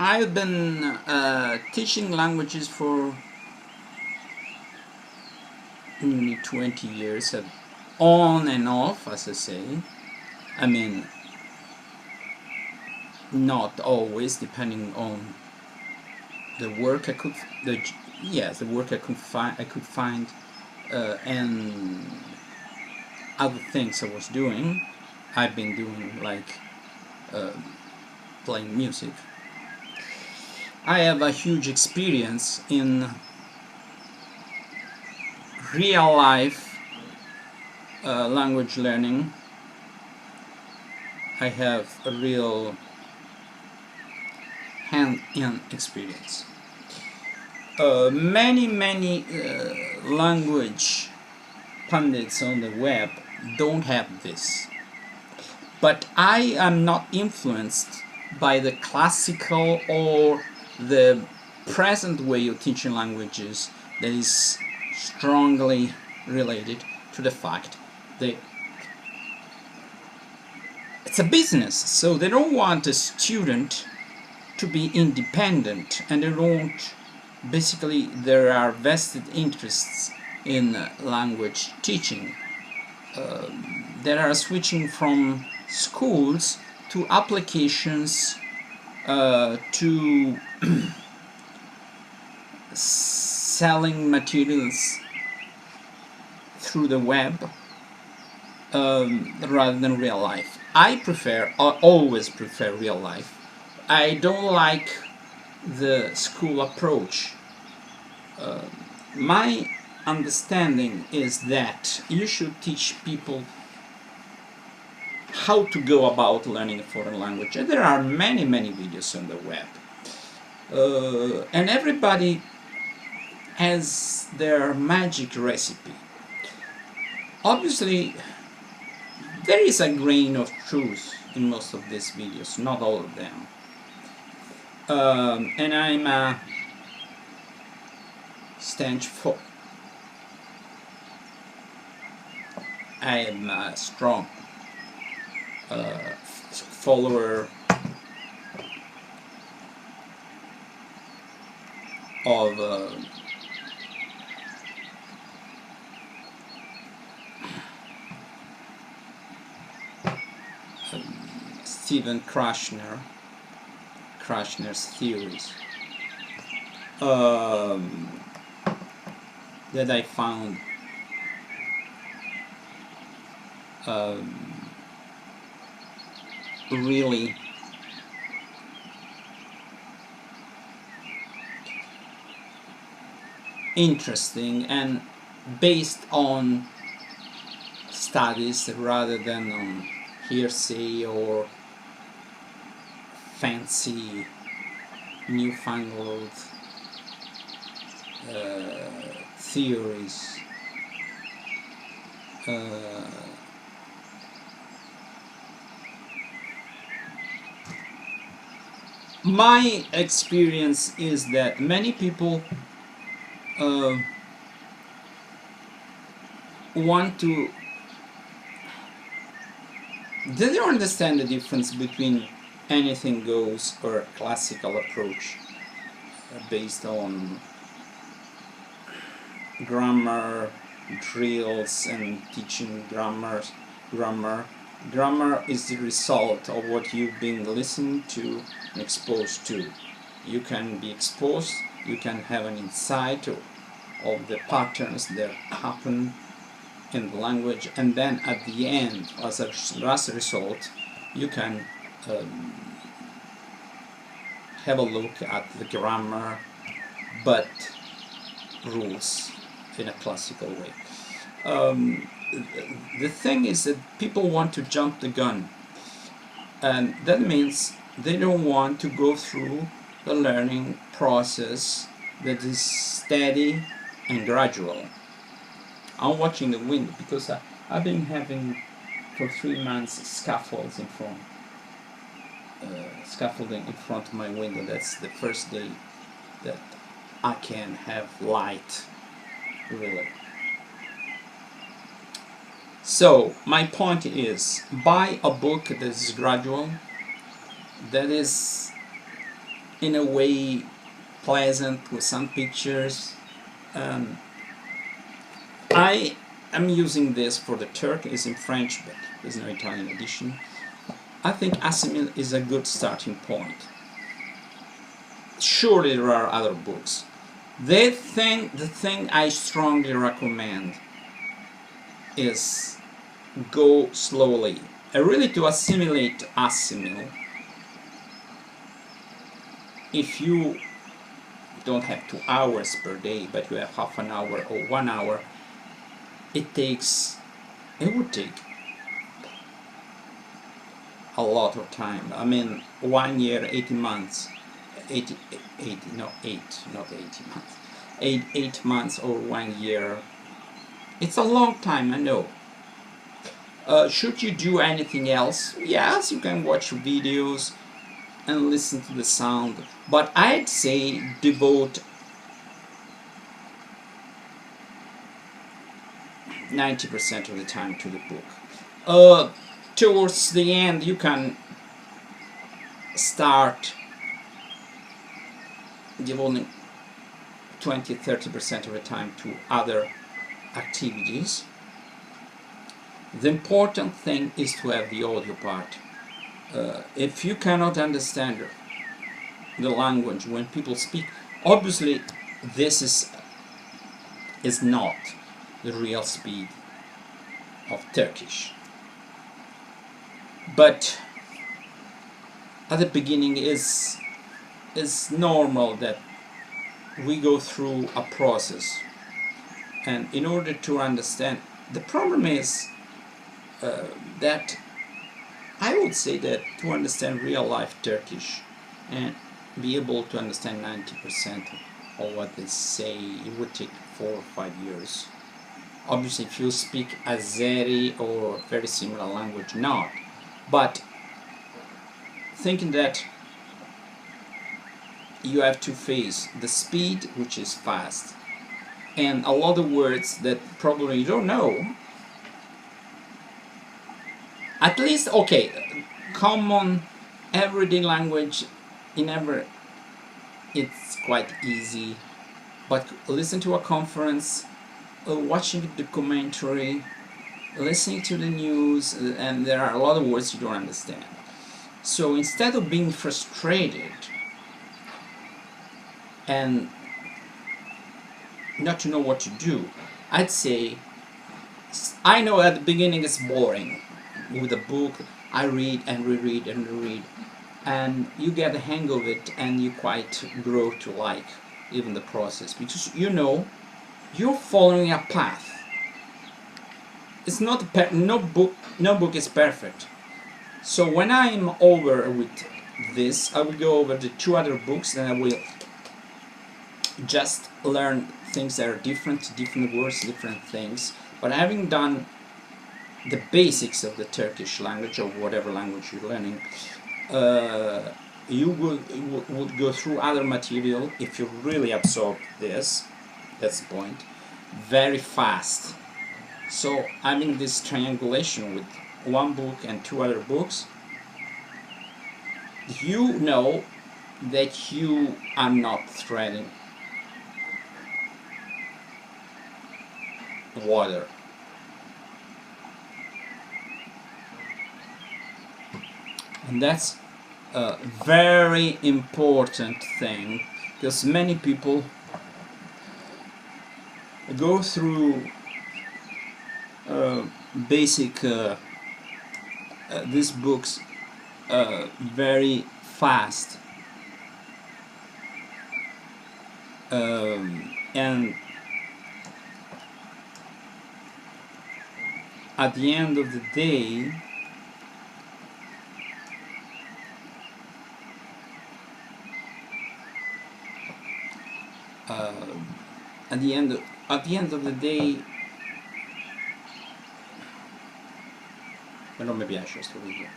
I've been teaching languages for nearly 20 years, on and off, as I say. I mean, not always, depending on the work I could, the work I could find, and other things I was doing. I've been doing like playing music. I have a huge experience in real life language learning. I have a real hand-in experience. Many language pundits on the web don't have this, but I am not influenced by the classical or the present way of teaching languages that is strongly related to the fact that it's a business, so they don't want a student to be independent, and they don't, basically there are vested interests in language teaching that are switching from schools to applications to selling materials through the web rather than real life. I always prefer real life. I don't like the school approach. My understanding is that you should teach people how to go about learning a foreign language. And there are many videos on the web. And everybody has their magic recipe. Obviously, there is a grain of truth in most of these videos, not all of them. And I'm a stanch for. I am a strong follower of Stephen Krashner's theories that I found really interesting and based on studies rather than on hearsay or fancy newfangled theories. My experience is that many people they don't understand the difference between anything goes or a classical approach based on grammar drills and teaching grammar. Grammar is the result of what you've been listening to and exposed to. You can be exposed, you can have an insight of the patterns that happen in the language, and then at the end, as a result, you can have a look at the grammar, but rules in a classical way. The thing is that people want to jump the gun, and that means they don't want to go through the learning process that is steady and gradual. I'm watching the window because I've been having for 3 months scaffolding in front of my window. That's the first day that I can have light, really. So my point is, buy a book that is gradual, that is in a way pleasant with some pictures. Um, I am using this for the Turk. It's in French, but there's no Italian edition. I think Asimil is a good starting point. Surely there are other books. The thing I strongly recommend is go slowly. Really to assimilate Asimil, if you don't have 2 hours per day, but you have half an hour or 1 hour, it would take a lot of time. I mean, 1 year, 18 months, 80, 80 no, 8, not 18 months, 8 months or 1 year. It's a long time, I know. Should you do anything else? Yes, you can watch videos and listen to the sound, but I'd say devote 90% of the time to the book. Towards the end, you can start devoting 20-30% of the time to other activities. The important thing is to have the audio part. If you cannot understand the language when people speak, obviously this is not the real speed of Turkish. But at the beginning is normal that we go through a process, and in order to understand, the problem is that I would say that to understand real life Turkish and be able to understand 90% of what they say, it would take 4 or 5 years. Obviously, if you speak Azeri or very similar language, not. But thinking that you have to face the speed, which is fast, and a lot of words that probably you don't know. At least, okay, common everyday language it's quite easy, but listen to a conference, watching the documentary, listening to the news, and there are a lot of words you don't understand. So instead of being frustrated and not to know what to do, I'd say, I know at the beginning it's boring. With a book, I read and reread and reread, and you get the hang of it, and you quite grow to like even the process, because you know you're following a path. It's not no book is perfect. So when I'm over with this, I will go over the 2 other books, and I will just learn things that are different words, different things. But having done the basics of the Turkish language or whatever language you're learning, you would go through other material if you really absorb this. That's the point. Very fast. So having this triangulation with 1 book and 2 other books, you know that you are not treading water. And that's a very important thing, because many people go through basic these books very fast, and at the end of the day, at the end of the day, well, maybe I should stop here.